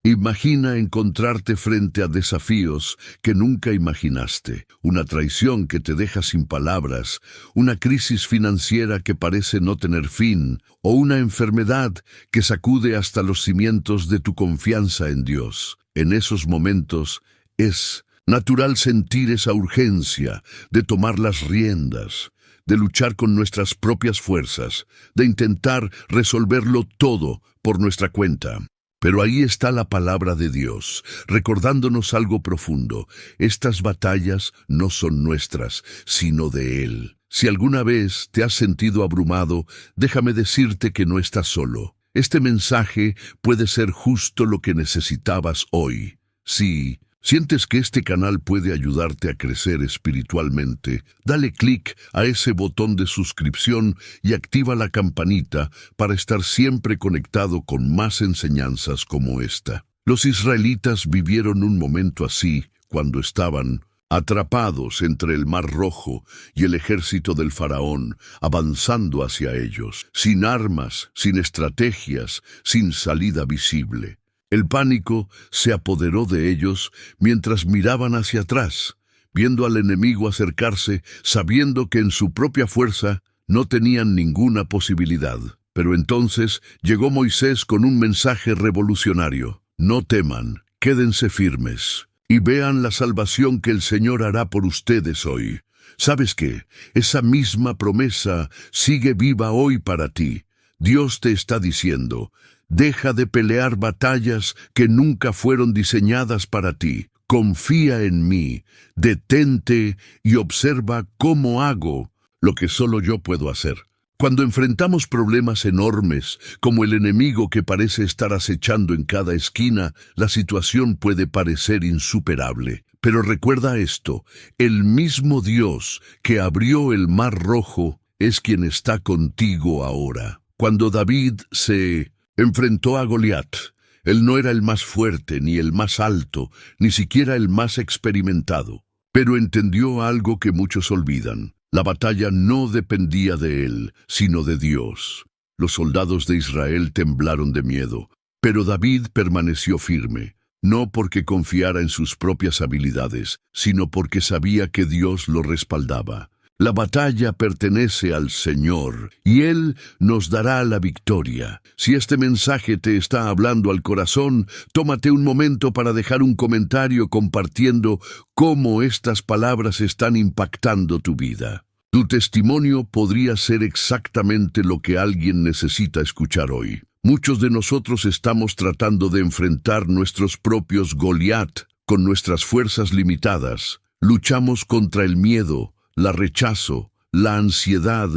Imagina encontrarte frente a desafíos que nunca imaginaste, una traición que te deja sin palabras, una crisis financiera que parece no tener fin, o una enfermedad que sacude hasta los cimientos de tu confianza en Dios. En esos momentos es natural sentir esa urgencia de tomar las riendas, de luchar con nuestras propias fuerzas, de intentar resolverlo todo por nuestra cuenta. Pero ahí está la palabra de Dios, recordándonos algo profundo. Estas batallas no son nuestras, sino de Él. Si alguna vez te has sentido abrumado, déjame decirte que no estás solo. Este mensaje puede ser justo lo que necesitabas hoy. Si sientes que este canal puede ayudarte a crecer espiritualmente, dale clic a ese botón de suscripción y activa la campanita para estar siempre conectado con más enseñanzas como esta. Los israelitas vivieron un momento así cuando estaban atrapados entre el Mar Rojo y el ejército del faraón, avanzando hacia ellos, sin armas, sin estrategias, sin salida visible. El pánico se apoderó de ellos mientras miraban hacia atrás, viendo al enemigo acercarse, sabiendo que en su propia fuerza no tenían ninguna posibilidad. Pero entonces llegó Moisés con un mensaje revolucionario. No teman, quédense firmes y vean la salvación que el Señor hará por ustedes hoy. ¿Sabes qué? Esa misma promesa sigue viva hoy para ti. Dios te está diciendo: deja de pelear batallas que nunca fueron diseñadas para ti. Confía en mí, detente y observa cómo hago lo que solo yo puedo hacer. Cuando enfrentamos problemas enormes, como el enemigo que parece estar acechando en cada esquina, la situación puede parecer insuperable. Pero recuerda esto: el mismo Dios que abrió el Mar Rojo es quien está contigo ahora. Cuando David se enfrentó a Goliat, él no era el más fuerte, ni el más alto, ni siquiera el más experimentado. Pero entendió algo que muchos olvidan. La batalla no dependía de él, sino de Dios. Los soldados de Israel temblaron de miedo, pero David permaneció firme, no porque confiara en sus propias habilidades, sino porque sabía que Dios lo respaldaba. La batalla pertenece al Señor, y Él nos dará la victoria. Si este mensaje te está hablando al corazón, tómate un momento para dejar un comentario compartiendo cómo estas palabras están impactando tu vida. Tu testimonio podría ser exactamente lo que alguien necesita escuchar hoy. Muchos de nosotros estamos tratando de enfrentar nuestros propios Goliat con nuestras fuerzas limitadas. Luchamos contra el miedo, la rechazo, la ansiedad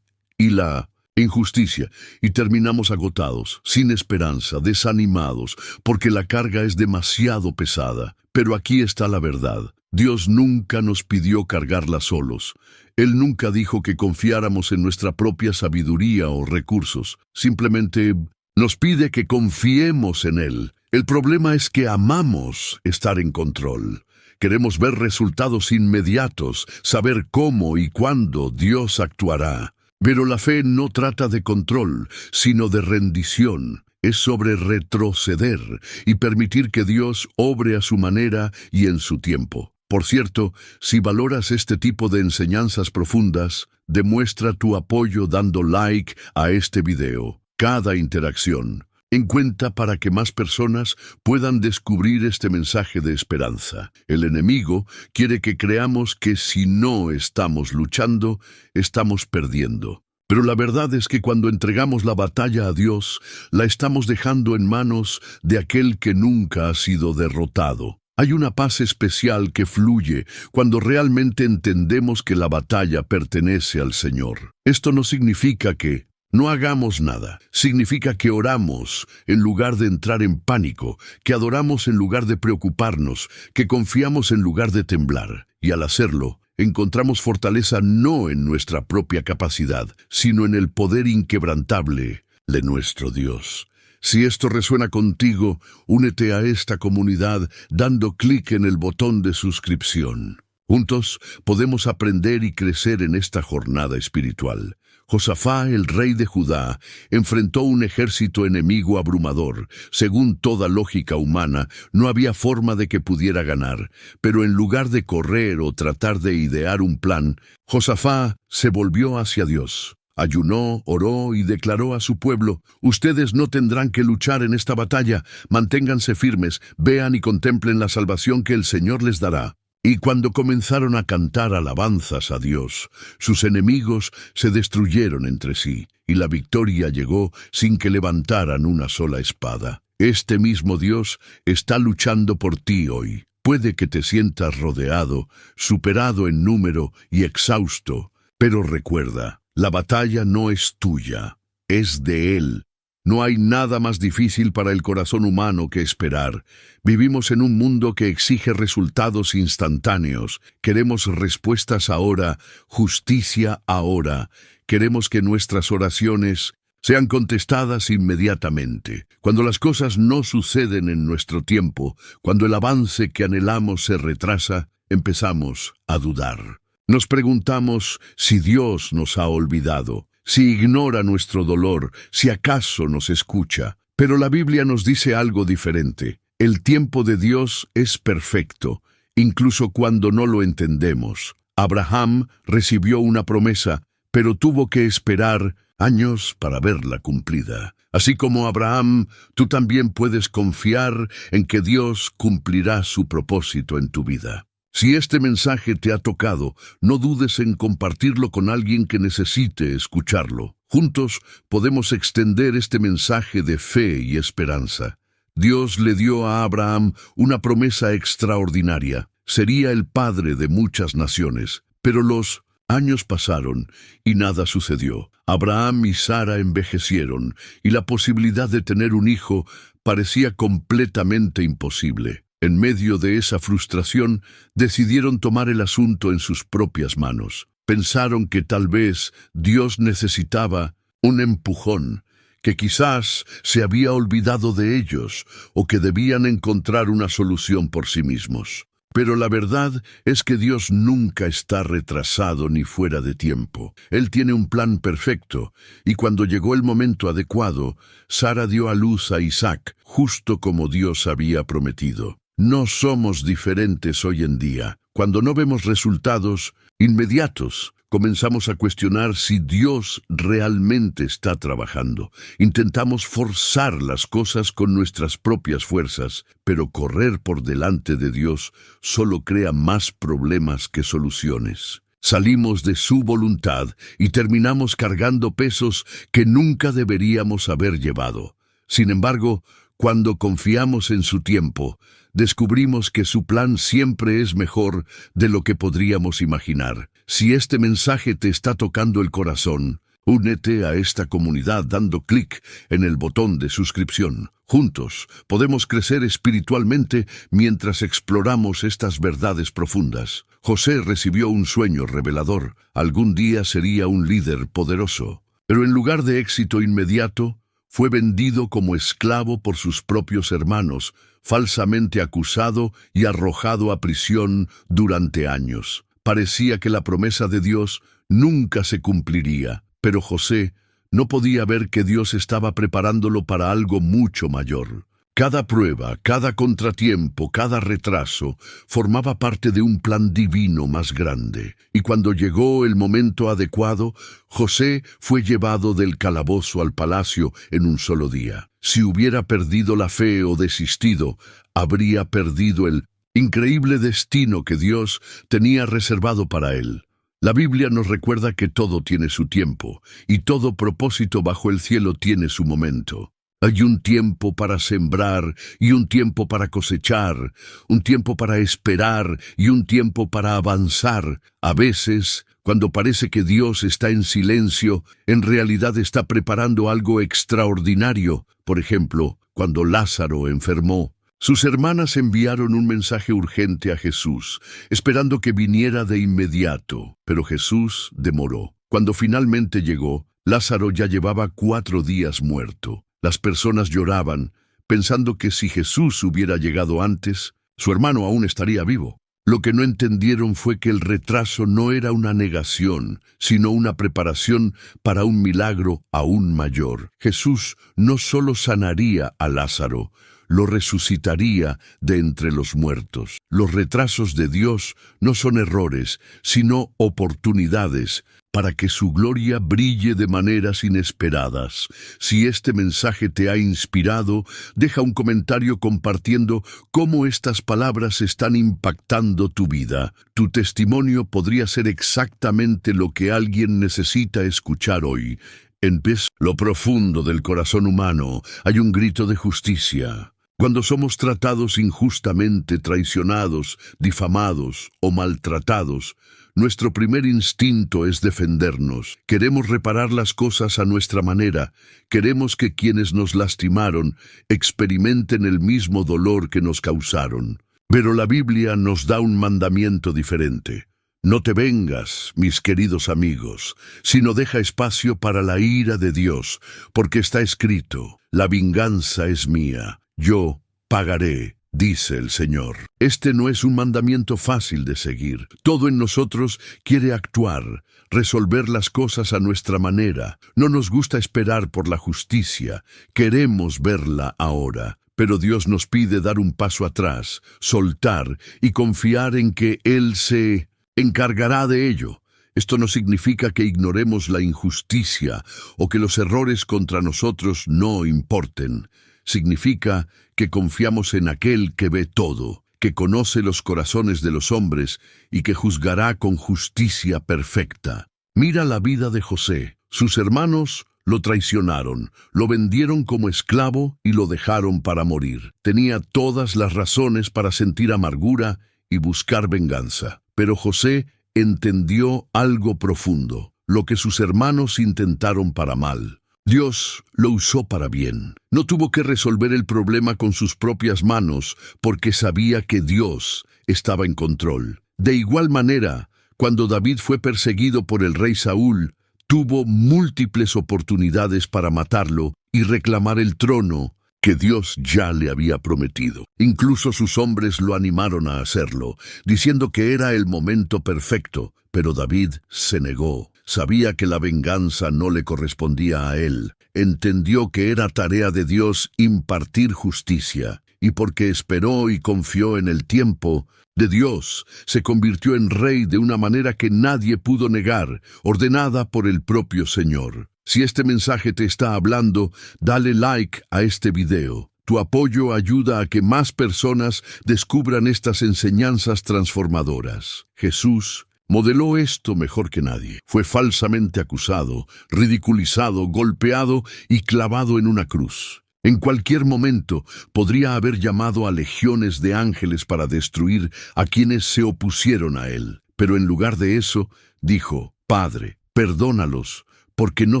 y la injusticia, y terminamos agotados, sin esperanza, desanimados, porque la carga es demasiado pesada. Pero aquí está la verdad: Dios nunca nos pidió cargarla solos. Él nunca dijo que confiáramos en nuestra propia sabiduría o recursos. Simplemente nos pide que confiemos en Él. El problema es que amamos estar en control. Queremos ver resultados inmediatos, saber cómo y cuándo Dios actuará. Pero la fe no trata de control, sino de rendición. Es sobre retroceder y permitir que Dios obre a su manera y en su tiempo. Por cierto, si valoras este tipo de enseñanzas profundas, demuestra tu apoyo dando like a este video. Cada interacción en cuenta para que más personas puedan descubrir este mensaje de esperanza. El enemigo quiere que creamos que si no estamos luchando, estamos perdiendo. Pero la verdad es que cuando entregamos la batalla a Dios, la estamos dejando en manos de aquel que nunca ha sido derrotado. Hay una paz especial que fluye cuando realmente entendemos que la batalla pertenece al Señor. Esto no significa que no hagamos nada. Significa que oramos en lugar de entrar en pánico, que adoramos en lugar de preocuparnos, que confiamos en lugar de temblar. Y al hacerlo, encontramos fortaleza no en nuestra propia capacidad, sino en el poder inquebrantable de nuestro Dios. Si esto resuena contigo, únete a esta comunidad dando clic en el botón de suscripción. Juntos podemos aprender y crecer en esta jornada espiritual. Josafá, el rey de Judá, enfrentó un ejército enemigo abrumador. Según toda lógica humana, no había forma de que pudiera ganar. Pero en lugar de correr o tratar de idear un plan, Josafá se volvió hacia Dios. Ayunó, oró y declaró a su pueblo: «Ustedes no tendrán que luchar en esta batalla. Manténganse firmes, vean y contemplen la salvación que el Señor les dará». Y cuando comenzaron a cantar alabanzas a Dios, sus enemigos se destruyeron entre sí, y la victoria llegó sin que levantaran una sola espada. Este mismo Dios está luchando por ti hoy. Puede que te sientas rodeado, superado en número y exhausto, pero recuerda, la batalla no es tuya, es de Él. No hay nada más difícil para el corazón humano que esperar. Vivimos en un mundo que exige resultados instantáneos. Queremos respuestas ahora, justicia ahora. Queremos que nuestras oraciones sean contestadas inmediatamente. Cuando las cosas no suceden en nuestro tiempo, cuando el avance que anhelamos se retrasa, empezamos a dudar. Nos preguntamos si Dios nos ha olvidado, si ignora nuestro dolor, si acaso nos escucha. Pero la Biblia nos dice algo diferente. El tiempo de Dios es perfecto, incluso cuando no lo entendemos. Abraham recibió una promesa, pero tuvo que esperar años para verla cumplida. Así como Abraham, tú también puedes confiar en que Dios cumplirá su propósito en tu vida. Si este mensaje te ha tocado, no dudes en compartirlo con alguien que necesite escucharlo. Juntos podemos extender este mensaje de fe y esperanza. Dios le dio a Abraham una promesa extraordinaria. Sería el padre de muchas naciones. Pero los años pasaron y nada sucedió. Abraham y Sara envejecieron y la posibilidad de tener un hijo parecía completamente imposible. En medio de esa frustración, decidieron tomar el asunto en sus propias manos. Pensaron que tal vez Dios necesitaba un empujón, que quizás se había olvidado de ellos o que debían encontrar una solución por sí mismos. Pero la verdad es que Dios nunca está retrasado ni fuera de tiempo. Él tiene un plan perfecto, y cuando llegó el momento adecuado, Sara dio a luz a Isaac, justo como Dios había prometido. No somos diferentes hoy en día. Cuando no vemos resultados inmediatos, comenzamos a cuestionar si Dios realmente está trabajando. Intentamos forzar las cosas con nuestras propias fuerzas, pero correr por delante de Dios solo crea más problemas que soluciones. Salimos de su voluntad y terminamos cargando pesos que nunca deberíamos haber llevado. Sin embargo, cuando confiamos en su tiempo, descubrimos que su plan siempre es mejor de lo que podríamos imaginar. Si este mensaje te está tocando el corazón, únete a esta comunidad dando clic en el botón de suscripción. Juntos podemos crecer espiritualmente mientras exploramos estas verdades profundas. José recibió un sueño revelador. Algún día sería un líder poderoso. Pero en lugar de éxito inmediato, fue vendido como esclavo por sus propios hermanos, falsamente acusado y arrojado a prisión durante años. Parecía que la promesa de Dios nunca se cumpliría, pero José no podía ver que Dios estaba preparándolo para algo mucho mayor. Cada prueba, cada contratiempo, cada retraso formaba parte de un plan divino más grande. Y cuando llegó el momento adecuado, José fue llevado del calabozo al palacio en un solo día. Si hubiera perdido la fe o desistido, habría perdido el increíble destino que Dios tenía reservado para él. La Biblia nos recuerda que todo tiene su tiempo, y todo propósito bajo el cielo tiene su momento. Hay un tiempo para sembrar y un tiempo para cosechar, un tiempo para esperar y un tiempo para avanzar. A veces, cuando parece que Dios está en silencio, en realidad está preparando algo extraordinario. Por ejemplo, cuando Lázaro enfermó, sus hermanas enviaron un mensaje urgente a Jesús, esperando que viniera de inmediato, pero Jesús demoró. Cuando finalmente llegó, Lázaro ya llevaba 4 días muerto. Las personas lloraban, pensando que si Jesús hubiera llegado antes, su hermano aún estaría vivo. Lo que no entendieron fue que el retraso no era una negación, sino una preparación para un milagro aún mayor. Jesús no solo sanaría a Lázaro, lo resucitaría de entre los muertos. Los retrasos de Dios no son errores, sino oportunidades para que su gloria brille de maneras inesperadas. Si este mensaje te ha inspirado, deja un comentario compartiendo cómo estas palabras están impactando tu vida. Tu testimonio podría ser exactamente lo que alguien necesita escuchar hoy. En lo profundo del corazón humano hay un grito de justicia. Cuando somos tratados injustamente, traicionados, difamados o maltratados, nuestro primer instinto es defendernos. Queremos reparar las cosas a nuestra manera. Queremos que quienes nos lastimaron experimenten el mismo dolor que nos causaron. Pero la Biblia nos da un mandamiento diferente. No te vengas, mis queridos amigos, sino deja espacio para la ira de Dios, porque está escrito: la venganza es mía, yo pagaré, dice el Señor. Este no es un mandamiento fácil de seguir. Todo en nosotros quiere actuar, resolver las cosas a nuestra manera. No nos gusta esperar por la justicia, queremos verla ahora. Pero Dios nos pide dar un paso atrás, soltar y confiar en que Él se encargará de ello. Esto no significa que ignoremos la injusticia o que los errores contra nosotros no importen. Significa que confiamos en aquel que ve todo, que conoce los corazones de los hombres y que juzgará con justicia perfecta. Mira la vida de José. Sus hermanos lo traicionaron, lo vendieron como esclavo y lo dejaron para morir. Tenía todas las razones para sentir amargura y buscar venganza. Pero José entendió algo profundo, lo que sus hermanos intentaron para mal. Dios lo usó para bien. No tuvo que resolver el problema con sus propias manos porque sabía que Dios estaba en control. De igual manera, cuando David fue perseguido por el rey Saúl, tuvo múltiples oportunidades para matarlo y reclamar el trono que Dios ya le había prometido. Incluso sus hombres lo animaron a hacerlo, diciendo que era el momento perfecto, pero David se negó. Sabía que la venganza no le correspondía a él. Entendió que era tarea de Dios impartir justicia, y porque esperó y confió en el tiempo de Dios, se convirtió en rey de una manera que nadie pudo negar, ordenada por el propio Señor. Si este mensaje te está hablando, dale like a este video. Tu apoyo ayuda a que más personas descubran estas enseñanzas transformadoras. Jesús modeló esto mejor que nadie. Fue falsamente acusado, ridiculizado, golpeado y clavado en una cruz. En cualquier momento podría haber llamado a legiones de ángeles para destruir a quienes se opusieron a él. Pero en lugar de eso, dijo: Padre, perdónalos, porque no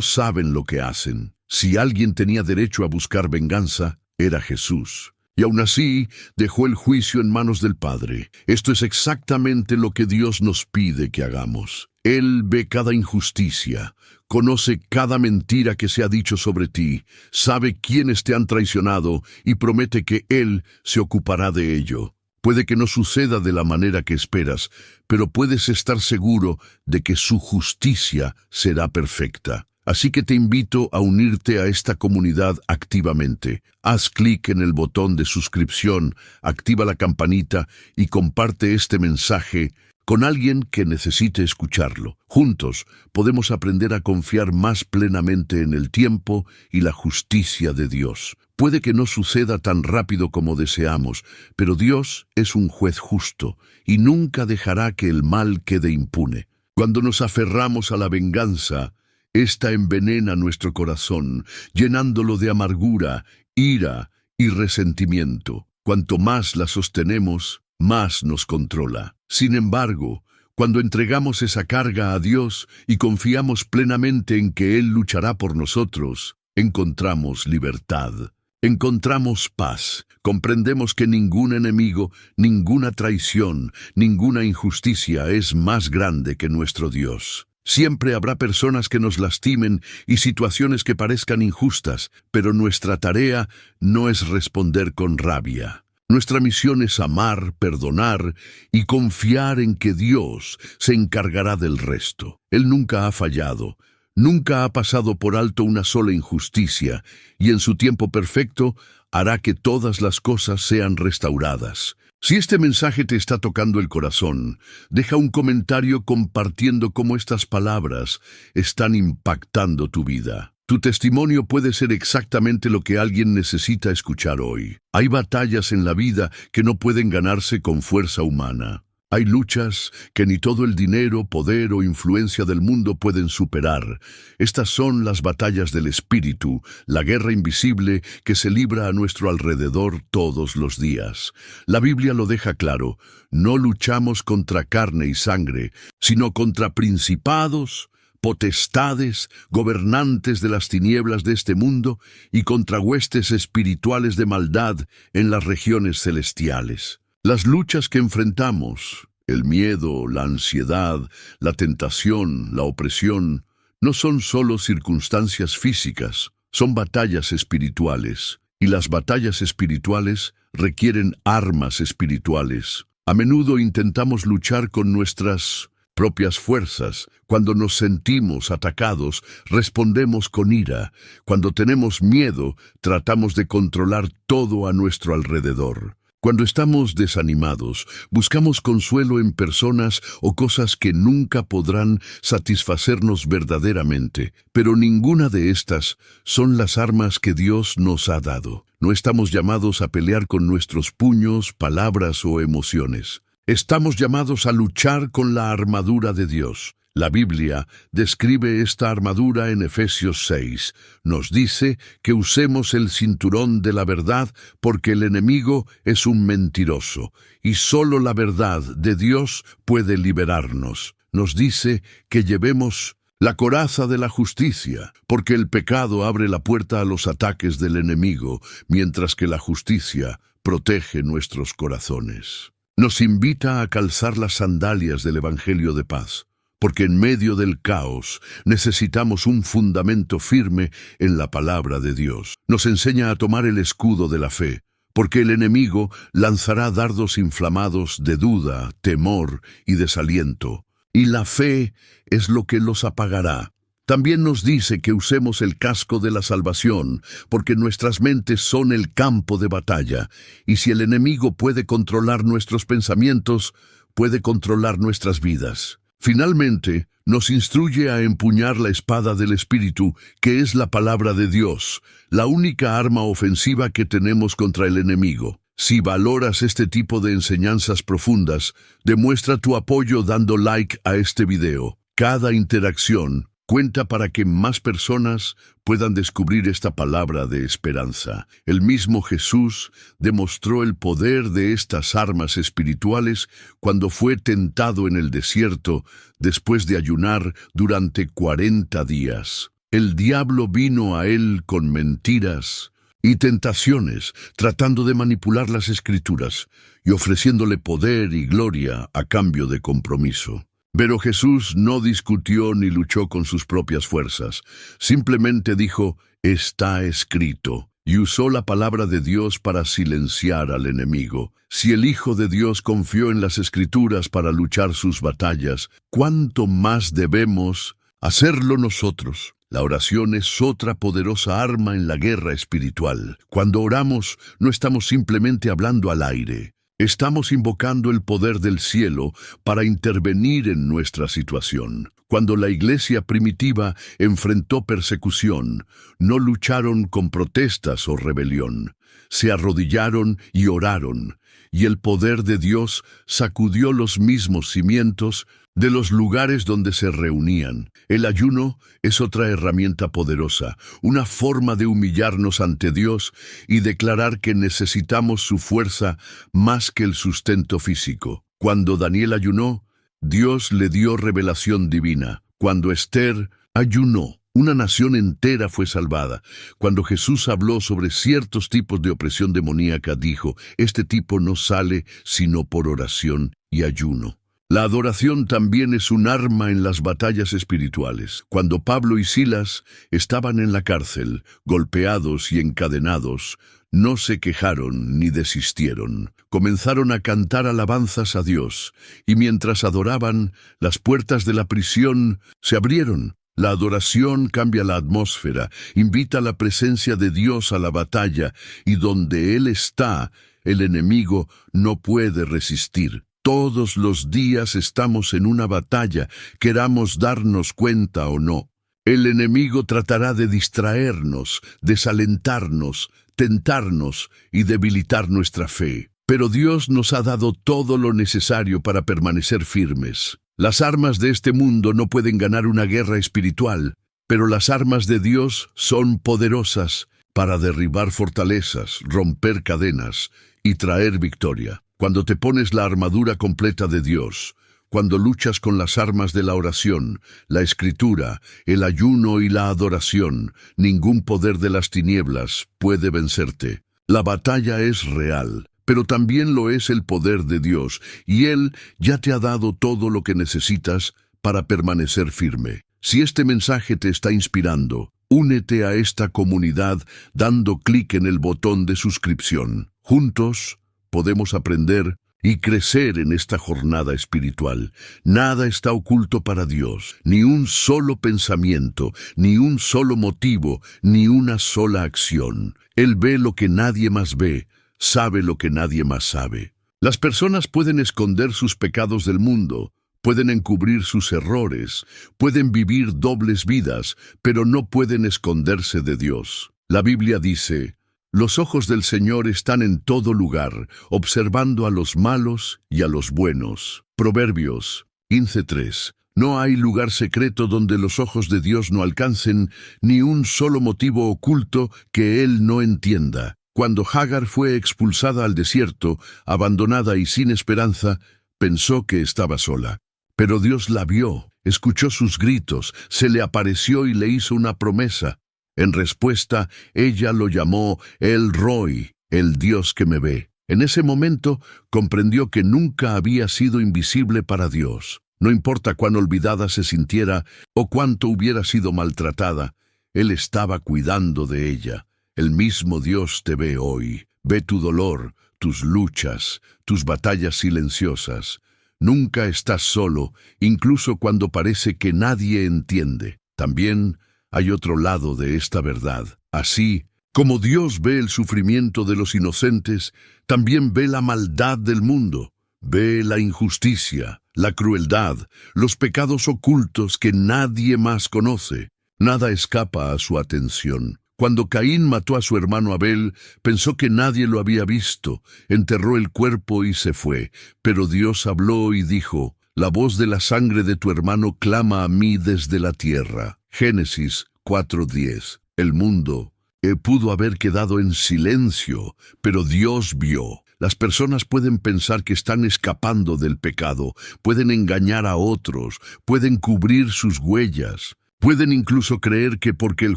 saben lo que hacen. Si alguien tenía derecho a buscar venganza, era Jesús. Y aún así, dejó el juicio en manos del Padre. Esto es exactamente lo que Dios nos pide que hagamos. Él ve cada injusticia, conoce cada mentira que se ha dicho sobre ti, sabe quiénes te han traicionado y promete que Él se ocupará de ello. Puede que no suceda de la manera que esperas, pero puedes estar seguro de que su justicia será perfecta. Así que te invito a unirte a esta comunidad activamente. Haz clic en el botón de suscripción, activa la campanita y comparte este mensaje con alguien que necesite escucharlo. Juntos podemos aprender a confiar más plenamente en el tiempo y la justicia de Dios. Puede que no suceda tan rápido como deseamos, pero Dios es un juez justo y nunca dejará que el mal quede impune. Cuando nos aferramos a la venganza, esta envenena nuestro corazón, llenándolo de amargura, ira y resentimiento. Cuanto más la sostenemos, más nos controla. Sin embargo, cuando entregamos esa carga a Dios y confiamos plenamente en que Él luchará por nosotros, encontramos libertad. Encontramos paz, comprendemos que ningún enemigo, ninguna traición, ninguna injusticia es más grande que nuestro Dios. Siempre habrá personas que nos lastimen y situaciones que parezcan injustas, pero nuestra tarea no es responder con rabia. Nuestra misión es amar, perdonar y confiar en que Dios se encargará del resto. Él nunca ha fallado, nunca ha pasado por alto una sola injusticia, y en su tiempo perfecto hará que todas las cosas sean restauradas. Si este mensaje te está tocando el corazón, deja un comentario compartiendo cómo estas palabras están impactando tu vida. Tu testimonio puede ser exactamente lo que alguien necesita escuchar hoy. Hay batallas en la vida que no pueden ganarse con fuerza humana. Hay luchas que ni todo el dinero, poder o influencia del mundo pueden superar. Estas son las batallas del espíritu, la guerra invisible que se libra a nuestro alrededor todos los días. La Biblia lo deja claro: no luchamos contra carne y sangre, sino contra principados, potestades, gobernantes de las tinieblas de este mundo y contra huestes espirituales de maldad en las regiones celestiales. Las luchas que enfrentamos, el miedo, la ansiedad, la tentación, la opresión, no son solo circunstancias físicas, son batallas espirituales, y las batallas espirituales requieren armas espirituales. A menudo intentamos luchar con nuestras propias fuerzas. Cuando nos sentimos atacados, respondemos con ira. Cuando tenemos miedo, tratamos de controlar todo a nuestro alrededor. Cuando estamos desanimados, buscamos consuelo en personas o cosas que nunca podrán satisfacernos verdaderamente, pero ninguna de estas son las armas que Dios nos ha dado. No estamos llamados a pelear con nuestros puños, palabras o emociones. Estamos llamados a luchar con la armadura de Dios. La Biblia describe esta armadura en Efesios 6. Nos dice que usemos el cinturón de la verdad porque el enemigo es un mentiroso y solo la verdad de Dios puede liberarnos. Nos dice que llevemos la coraza de la justicia, porque el pecado abre la puerta a los ataques del enemigo, mientras que la justicia protege nuestros corazones. Nos invita a calzar las sandalias del Evangelio de paz, porque en medio del caos necesitamos un fundamento firme en la palabra de Dios. Nos enseña a tomar el escudo de la fe, porque el enemigo lanzará dardos inflamados de duda, temor y desaliento, y la fe es lo que los apagará. También nos dice que usemos el casco de la salvación, porque nuestras mentes son el campo de batalla, y si el enemigo puede controlar nuestros pensamientos, puede controlar nuestras vidas. Finalmente, nos instruye a empuñar la espada del Espíritu, que es la palabra de Dios, la única arma ofensiva que tenemos contra el enemigo. Si valoras este tipo de enseñanzas profundas, demuestra tu apoyo dando like a este video. Cada interacción cuenta para que más personas puedan descubrir esta palabra de esperanza. El mismo Jesús demostró el poder de estas armas espirituales cuando fue tentado en el desierto después de ayunar durante 40 días. El diablo vino a él con mentiras y tentaciones, tratando de manipular las Escrituras y ofreciéndole poder y gloria a cambio de compromiso. Pero Jesús no discutió ni luchó con sus propias fuerzas. Simplemente dijo, está escrito, y usó la palabra de Dios para silenciar al enemigo. Si el Hijo de Dios confió en las Escrituras para luchar sus batallas, ¿cuánto más debemos hacerlo nosotros? La oración es otra poderosa arma en la guerra espiritual. Cuando oramos, no estamos simplemente hablando al aire. Estamos invocando el poder del cielo para intervenir en nuestra situación. Cuando la iglesia primitiva enfrentó persecución, no lucharon con protestas o rebelión. Se arrodillaron y oraron, y el poder de Dios sacudió los mismos cimientos de los lugares donde se reunían. El ayuno es otra herramienta poderosa, una forma de humillarnos ante Dios y declarar que necesitamos su fuerza más que el sustento físico. Cuando Daniel ayunó, Dios le dio revelación divina. Cuando Esther ayunó, una nación entera fue salvada. Cuando Jesús habló sobre ciertos tipos de opresión demoníaca, dijo, este tipo no sale sino por oración y ayuno. La adoración también es un arma en las batallas espirituales. Cuando Pablo y Silas estaban en la cárcel, golpeados y encadenados, no se quejaron ni desistieron. Comenzaron a cantar alabanzas a Dios, y mientras adoraban, las puertas de la prisión se abrieron. La adoración cambia la atmósfera, invita a la presencia de Dios a la batalla, y donde Él está, el enemigo no puede resistir. Todos los días estamos en una batalla, queramos darnos cuenta o no. El enemigo tratará de distraernos, desalentarnos, tentarnos y debilitar nuestra fe. Pero Dios nos ha dado todo lo necesario para permanecer firmes. Las armas de este mundo no pueden ganar una guerra espiritual, pero las armas de Dios son poderosas para derribar fortalezas, romper cadenas y traer victoria. Cuando te pones la armadura completa de Dios, cuando luchas con las armas de la oración, la escritura, el ayuno y la adoración, ningún poder de las tinieblas puede vencerte. La batalla es real, pero también lo es el poder de Dios, y Él ya te ha dado todo lo que necesitas para permanecer firme. Si este mensaje te está inspirando, únete a esta comunidad dando clic en el botón de suscripción. Juntos podemos aprender y crecer en esta jornada espiritual. Nada está oculto para Dios, ni un solo pensamiento, ni un solo motivo, ni una sola acción. Él ve lo que nadie más ve, sabe lo que nadie más sabe. Las personas pueden esconder sus pecados del mundo, pueden encubrir sus errores, pueden vivir dobles vidas, pero no pueden esconderse de Dios. La Biblia dice: los ojos del Señor están en todo lugar, observando a los malos y a los buenos. Proverbios 15:3. No hay lugar secreto donde los ojos de Dios no alcancen, ni un solo motivo oculto que Él no entienda. Cuando Hagar fue expulsada al desierto, abandonada y sin esperanza, pensó que estaba sola. Pero Dios la vio, escuchó sus gritos, se le apareció y le hizo una promesa. En respuesta, ella lo llamó El Roi, el Dios que me ve. En ese momento, comprendió que nunca había sido invisible para Dios. No importa cuán olvidada se sintiera o cuánto hubiera sido maltratada, Él estaba cuidando de ella. El mismo Dios te ve hoy. Ve tu dolor, tus luchas, tus batallas silenciosas. Nunca estás solo, incluso cuando parece que nadie entiende. También hay otro lado de esta verdad. Así como Dios ve el sufrimiento de los inocentes, también ve la maldad del mundo. Ve la injusticia, la crueldad, los pecados ocultos que nadie más conoce. Nada escapa a su atención. Cuando Caín mató a su hermano Abel, pensó que nadie lo había visto, enterró el cuerpo y se fue. Pero Dios habló y dijo: la voz de la sangre de tu hermano clama a mí desde la tierra. Génesis 4:10. El mundo pudo haber quedado en silencio, pero Dios vio. Las personas pueden pensar que están escapando del pecado, pueden engañar a otros, pueden cubrir sus huellas, pueden incluso creer que porque el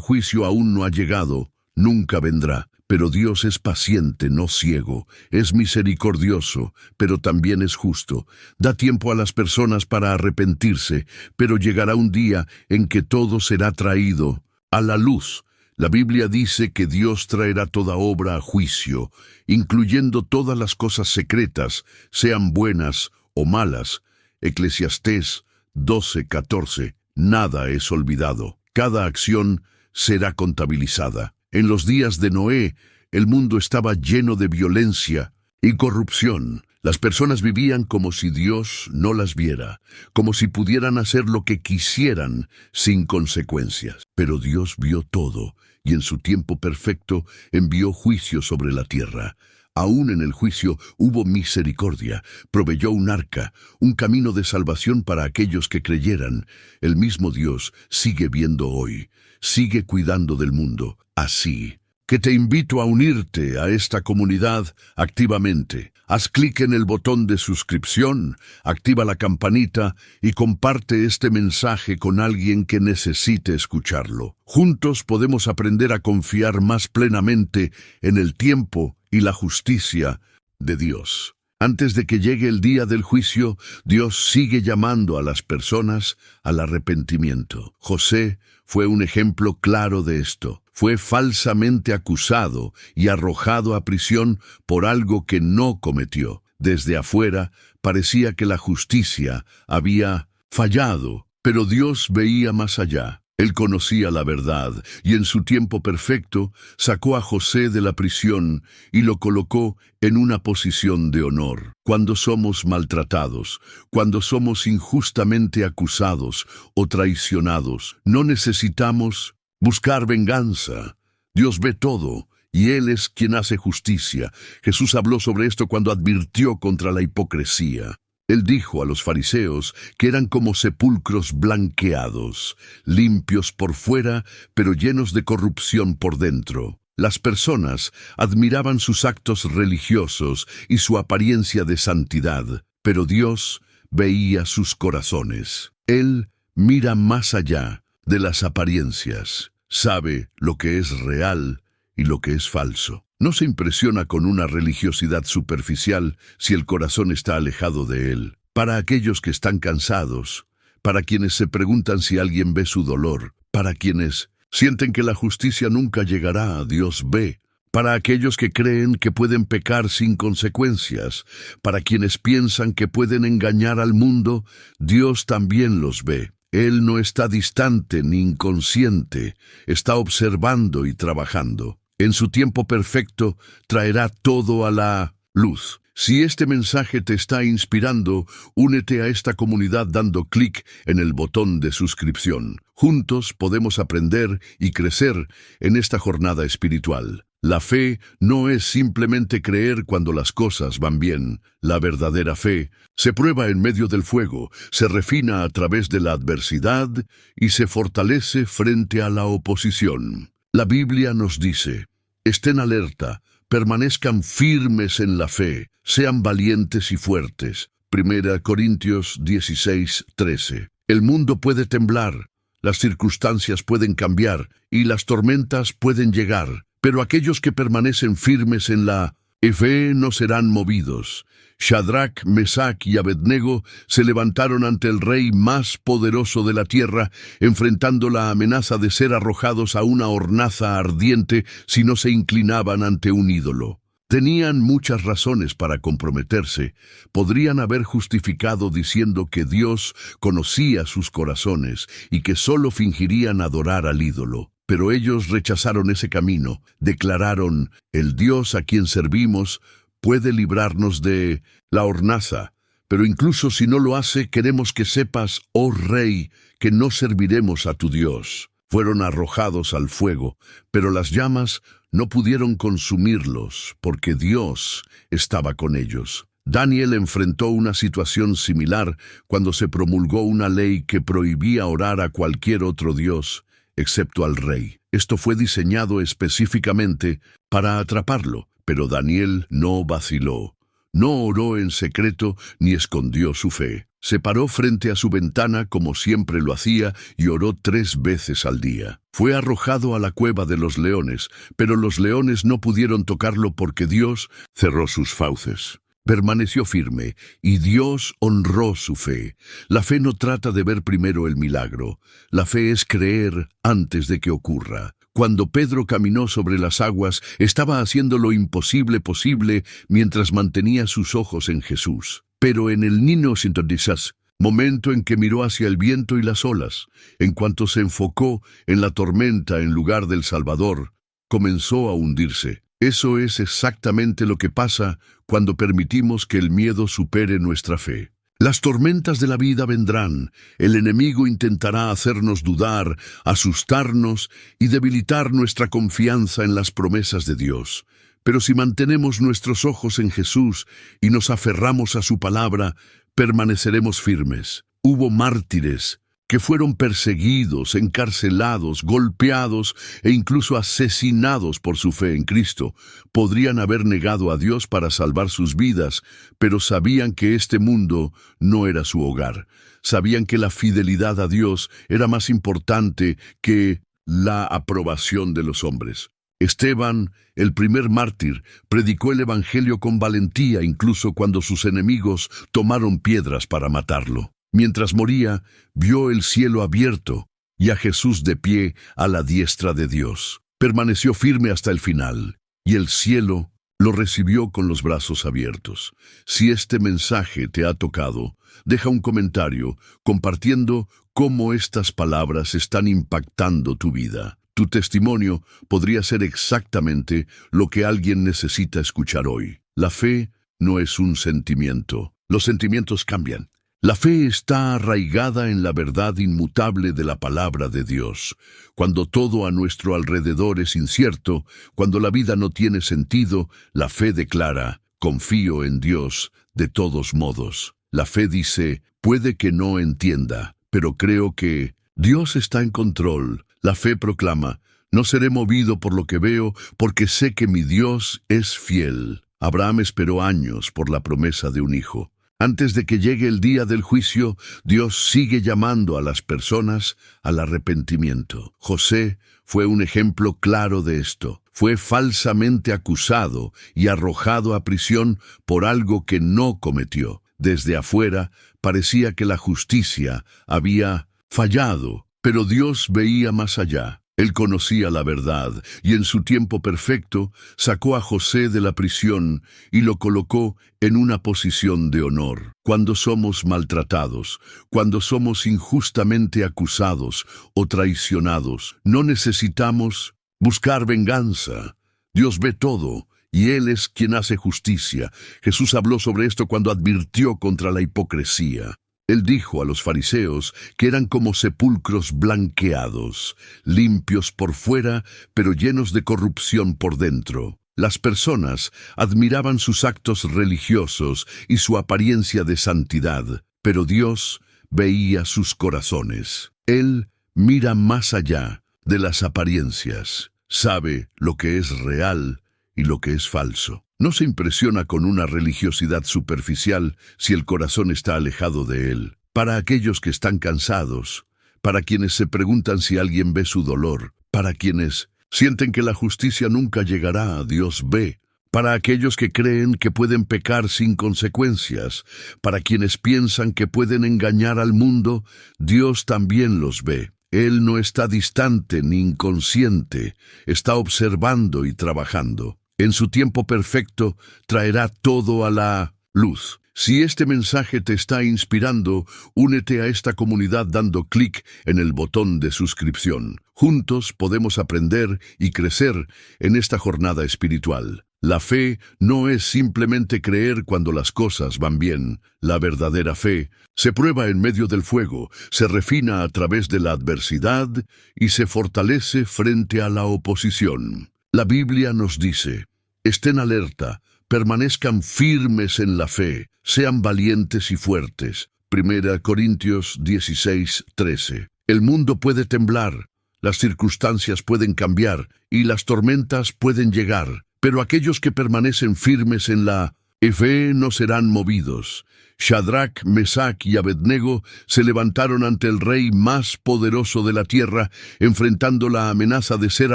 juicio aún no ha llegado, nunca vendrá. Pero Dios es paciente, no ciego, es misericordioso, pero también es justo. Da tiempo a las personas para arrepentirse, pero llegará un día en que todo será traído a la luz. La Biblia dice que Dios traerá toda obra a juicio, incluyendo todas las cosas secretas, sean buenas o malas. Eclesiastés 12:14. Nada es olvidado. Cada acción será contabilizada. En los días de Noé, el mundo estaba lleno de violencia y corrupción. Las personas vivían como si Dios no las viera, como si pudieran hacer lo que quisieran sin consecuencias. Pero Dios vio todo, y en su tiempo perfecto envió juicio sobre la tierra. Aún en el juicio hubo misericordia, proveyó un arca, un camino de salvación para aquellos que creyeran. El mismo Dios sigue viendo hoy, sigue cuidando del mundo. Así que te invito a unirte a esta comunidad activamente. Haz clic en el botón de suscripción, activa la campanita y comparte este mensaje con alguien que necesite escucharlo. Juntos podemos aprender a confiar más plenamente en el tiempo y la justicia de Dios. Antes de que llegue el día del juicio, Dios sigue llamando a las personas al arrepentimiento. José fue un ejemplo claro de esto. Fue falsamente acusado y arrojado a prisión por algo que no cometió. Desde afuera parecía que la justicia había fallado, pero Dios veía más allá. Él conocía la verdad y en su tiempo perfecto sacó a José de la prisión y lo colocó en una posición de honor. Cuando somos maltratados, cuando somos injustamente acusados o traicionados, no necesitamos buscar venganza. Dios ve todo y Él es quien hace justicia. Jesús habló sobre esto cuando advirtió contra la hipocresía. Él dijo a los fariseos que eran como sepulcros blanqueados, limpios por fuera, pero llenos de corrupción por dentro. Las personas admiraban sus actos religiosos y su apariencia de santidad, pero Dios veía sus corazones. Él mira más allá de las apariencias, sabe lo que es real y lo que es falso. No se impresiona con una religiosidad superficial si el corazón está alejado de Él. Para aquellos que están cansados, para quienes se preguntan si alguien ve su dolor, para quienes sienten que la justicia nunca llegará, Dios ve. Para aquellos que creen que pueden pecar sin consecuencias, para quienes piensan que pueden engañar al mundo, Dios también los ve. Él no está distante ni inconsciente, está observando y trabajando. En su tiempo perfecto traerá todo a la luz. Si este mensaje te está inspirando, únete a esta comunidad dando clic en el botón de suscripción. Juntos podemos aprender y crecer en esta jornada espiritual. La fe no es simplemente creer cuando las cosas van bien. La verdadera fe se prueba en medio del fuego, se refina a través de la adversidad y se fortalece frente a la oposición. La Biblia nos dice: estén alerta, permanezcan firmes en la fe, sean valientes y fuertes. 1 Corintios 16:13. El mundo puede temblar, las circunstancias pueden cambiar y las tormentas pueden llegar, pero aquellos que permanecen firmes en la fe no serán movidos. Shadrach, Mesach y Abednego se levantaron ante el rey más poderoso de la tierra, enfrentando la amenaza de ser arrojados a una hornaza ardiente si no se inclinaban ante un ídolo. Tenían muchas razones para comprometerse. Podrían haber justificado diciendo que Dios conocía sus corazones y que solo fingirían adorar al ídolo. Pero ellos rechazaron ese camino. Declararon: el Dios a quien servimos puede librarnos de la hornaza, pero incluso si no lo hace, queremos que sepas, oh Rey, que no serviremos a tu Dios. Fueron arrojados al fuego, pero las llamas no pudieron consumirlos, porque Dios estaba con ellos. Daniel enfrentó una situación similar cuando se promulgó una ley que prohibía orar a cualquier otro Dios, excepto al rey. Esto fue diseñado específicamente para atraparlo. Pero Daniel no vaciló, no oró en secreto ni escondió su fe. Se paró frente a su ventana como siempre lo hacía y oró 3 veces al día. Fue arrojado a la cueva de los leones, pero los leones no pudieron tocarlo porque Dios cerró sus fauces. Permaneció firme y Dios honró su fe. La fe no trata de ver primero el milagro. La fe es creer antes de que ocurra. Cuando Pedro caminó sobre las aguas, estaba haciendo lo imposible posible mientras mantenía sus ojos en Jesús. Pero en el Nino Sintonizas, momento en que miró hacia el viento y las olas, en cuanto se enfocó en la tormenta en lugar del Salvador, comenzó a hundirse. Eso es exactamente lo que pasa cuando permitimos que el miedo supere nuestra fe. Las tormentas de la vida vendrán, el enemigo intentará hacernos dudar, asustarnos y debilitar nuestra confianza en las promesas de Dios. Pero si mantenemos nuestros ojos en Jesús y nos aferramos a su palabra, permaneceremos firmes. Hubo mártires que fueron perseguidos, encarcelados, golpeados e incluso asesinados por su fe en Cristo. Podrían haber negado a Dios para salvar sus vidas, pero sabían que este mundo no era su hogar. Sabían que la fidelidad a Dios era más importante que la aprobación de los hombres. Esteban, el primer mártir, predicó el Evangelio con valentía incluso cuando sus enemigos tomaron piedras para matarlo. Mientras moría, vio el cielo abierto y a Jesús de pie a la diestra de Dios. Permaneció firme hasta el final, y el cielo lo recibió con los brazos abiertos. Si este mensaje te ha tocado, deja un comentario compartiendo cómo estas palabras están impactando tu vida. Tu testimonio podría ser exactamente lo que alguien necesita escuchar hoy. La fe no es un sentimiento. Los sentimientos cambian. La fe está arraigada en la verdad inmutable de la palabra de Dios. Cuando todo a nuestro alrededor es incierto, cuando la vida no tiene sentido, la fe declara: confío en Dios de todos modos. La fe dice: puede que no entienda, pero creo que Dios está en control. La fe proclama: no seré movido por lo que veo, porque sé que mi Dios es fiel. Abraham esperó años por la promesa de un hijo. Antes de que llegue el día del juicio, Dios sigue llamando a las personas al arrepentimiento. José fue un ejemplo claro de esto. Fue falsamente acusado y arrojado a prisión por algo que no cometió. Desde afuera parecía que la justicia había fallado, pero Dios veía más allá. Él conocía la verdad y en su tiempo perfecto sacó a José de la prisión y lo colocó en una posición de honor. Cuando somos maltratados, cuando somos injustamente acusados o traicionados, no necesitamos buscar venganza. Dios ve todo y Él es quien hace justicia. Jesús habló sobre esto cuando advirtió contra la hipocresía. Él dijo a los fariseos que eran como sepulcros blanqueados, limpios por fuera, pero llenos de corrupción por dentro. Las personas admiraban sus actos religiosos y su apariencia de santidad, pero Dios veía sus corazones. Él mira más allá de las apariencias, sabe lo que es real y lo que es falso. No se impresiona con una religiosidad superficial si el corazón está alejado de Él. Para aquellos que están cansados, para quienes se preguntan si alguien ve su dolor, para quienes sienten que la justicia nunca llegará, Dios ve. Para aquellos que creen que pueden pecar sin consecuencias, para quienes piensan que pueden engañar al mundo, Dios también los ve. Él no está distante ni inconsciente, está observando y trabajando. En su tiempo perfecto traerá todo a la luz. Si este mensaje te está inspirando, únete a esta comunidad dando clic en el botón de suscripción. Juntos podemos aprender y crecer en esta jornada espiritual. La fe no es simplemente creer cuando las cosas van bien. La verdadera fe se prueba en medio del fuego, se refina a través de la adversidad y se fortalece frente a la oposición. La Biblia nos dice: estén alerta, permanezcan firmes en la fe, sean valientes y fuertes. 1 Corintios 16:13. El mundo puede temblar, las circunstancias pueden cambiar y las tormentas pueden llegar, pero aquellos que permanecen firmes en la fe no serán movidos. Shadrach, Mesach y Abednego se levantaron ante el rey más poderoso de la tierra, enfrentando la amenaza de ser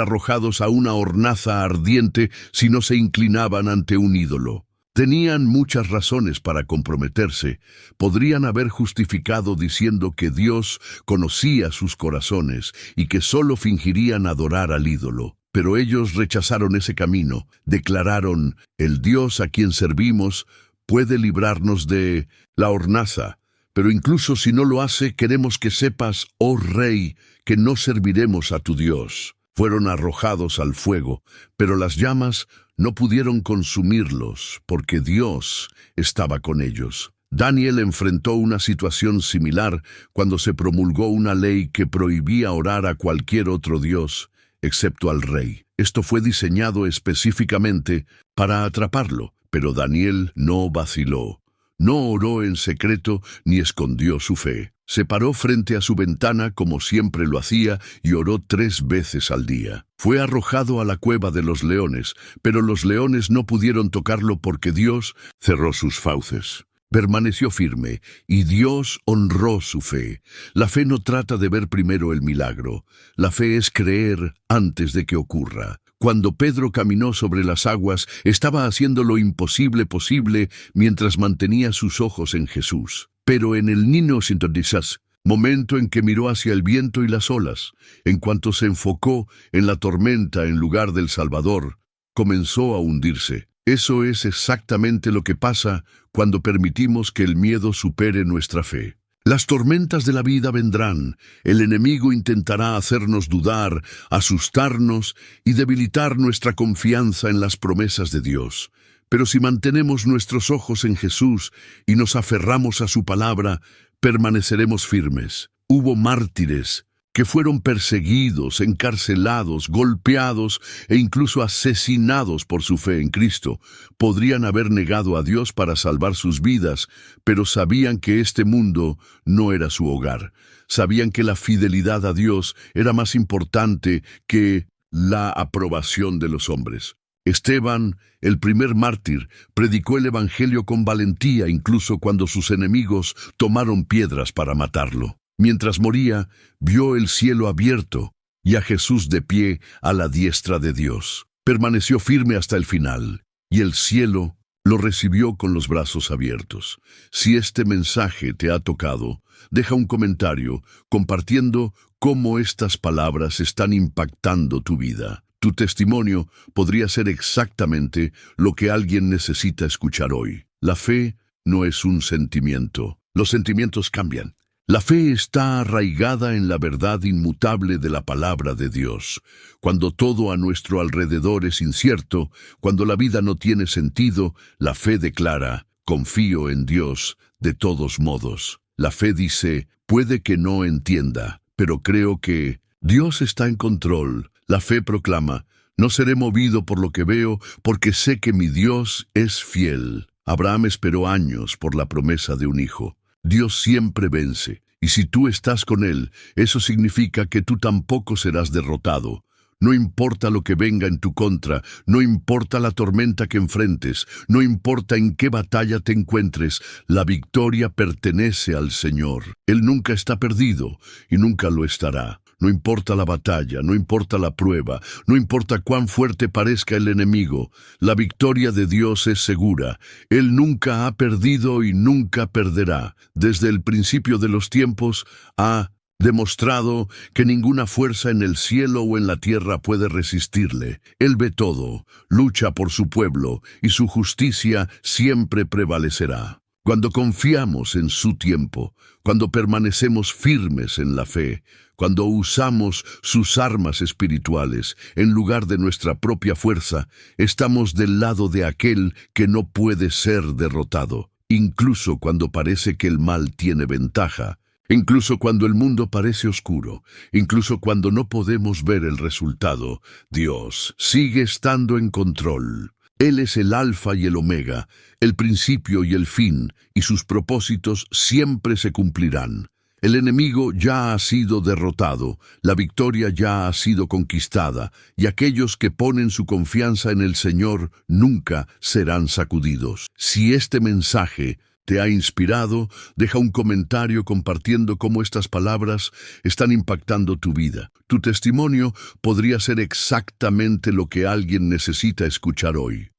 arrojados a una hornaza ardiente si no se inclinaban ante un ídolo. Tenían muchas razones para comprometerse. Podrían haber justificado diciendo que Dios conocía sus corazones y que solo fingirían adorar al ídolo. Pero ellos rechazaron ese camino. Declararon: el Dios a quien servimos puede librarnos de la hornaza, pero incluso si no lo hace, queremos que sepas, oh Rey, que no serviremos a tu Dios. Fueron arrojados al fuego, pero las llamas no pudieron consumirlos, porque Dios estaba con ellos. Daniel enfrentó una situación similar cuando se promulgó una ley que prohibía orar a cualquier otro Dios, excepto al rey. Esto fue diseñado específicamente para atraparlo. Pero Daniel no vaciló, no oró en secreto ni escondió su fe. Se paró frente a su ventana como siempre lo hacía y oró 3 veces al día. Fue arrojado a la cueva de los leones, pero los leones no pudieron tocarlo porque Dios cerró sus fauces. Permaneció firme y Dios honró su fe. La fe no trata de ver primero el milagro. La fe es creer antes de que ocurra. Cuando Pedro caminó sobre las aguas, estaba haciendo lo imposible posible mientras mantenía sus ojos en Jesús. Pero en el niño sintonizas, momento en que miró hacia el viento y las olas, en cuanto se enfocó en la tormenta en lugar del Salvador, comenzó a hundirse. Eso es exactamente lo que pasa cuando permitimos que el miedo supere nuestra fe. Las tormentas de la vida vendrán, el enemigo intentará hacernos dudar, asustarnos y debilitar nuestra confianza en las promesas de Dios. Pero si mantenemos nuestros ojos en Jesús y nos aferramos a su palabra, permaneceremos firmes. Hubo mártires que fueron perseguidos, encarcelados, golpeados e incluso asesinados por su fe en Cristo. Podrían haber negado a Dios para salvar sus vidas, pero sabían que este mundo no era su hogar. Sabían que la fidelidad a Dios era más importante que la aprobación de los hombres. Esteban, el primer mártir, predicó el Evangelio con valentía incluso cuando sus enemigos tomaron piedras para matarlo. Mientras moría, vio el cielo abierto y a Jesús de pie a la diestra de Dios. Permaneció firme hasta el final, y el cielo lo recibió con los brazos abiertos. Si este mensaje te ha tocado, deja un comentario compartiendo cómo estas palabras están impactando tu vida. Tu testimonio podría ser exactamente lo que alguien necesita escuchar hoy. La fe no es un sentimiento. Los sentimientos cambian. La fe está arraigada en la verdad inmutable de la palabra de Dios. Cuando todo a nuestro alrededor es incierto, cuando la vida no tiene sentido, la fe declara, confío en Dios de todos modos. La fe dice, puede que no entienda, pero creo que Dios está en control. La fe proclama, no seré movido por lo que veo, porque sé que mi Dios es fiel. Abraham esperó años por la promesa de un hijo. Dios siempre vence, y si tú estás con Él, eso significa que tú tampoco serás derrotado. No importa lo que venga en tu contra, no importa la tormenta que enfrentes, no importa en qué batalla te encuentres, la victoria pertenece al Señor. Él nunca está perdido y nunca lo estará. No importa la batalla, no importa la prueba, no importa cuán fuerte parezca el enemigo, la victoria de Dios es segura. Él nunca ha perdido y nunca perderá. Desde el principio de los tiempos ha demostrado que ninguna fuerza en el cielo o en la tierra puede resistirle. Él ve todo, lucha por su pueblo y su justicia siempre prevalecerá. Cuando confiamos en su tiempo, cuando permanecemos firmes en la fe, cuando usamos sus armas espirituales en lugar de nuestra propia fuerza, estamos del lado de aquel que no puede ser derrotado, incluso cuando parece que el mal tiene ventaja, incluso cuando el mundo parece oscuro, incluso cuando no podemos ver el resultado. Dios sigue estando en control. Él es el alfa y el omega, el principio y el fin, y sus propósitos siempre se cumplirán. El enemigo ya ha sido derrotado, la victoria ya ha sido conquistada, y aquellos que ponen su confianza en el Señor nunca serán sacudidos. Si este mensaje te ha inspirado, deja un comentario compartiendo cómo estas palabras están impactando tu vida. Tu testimonio podría ser exactamente lo que alguien necesita escuchar hoy.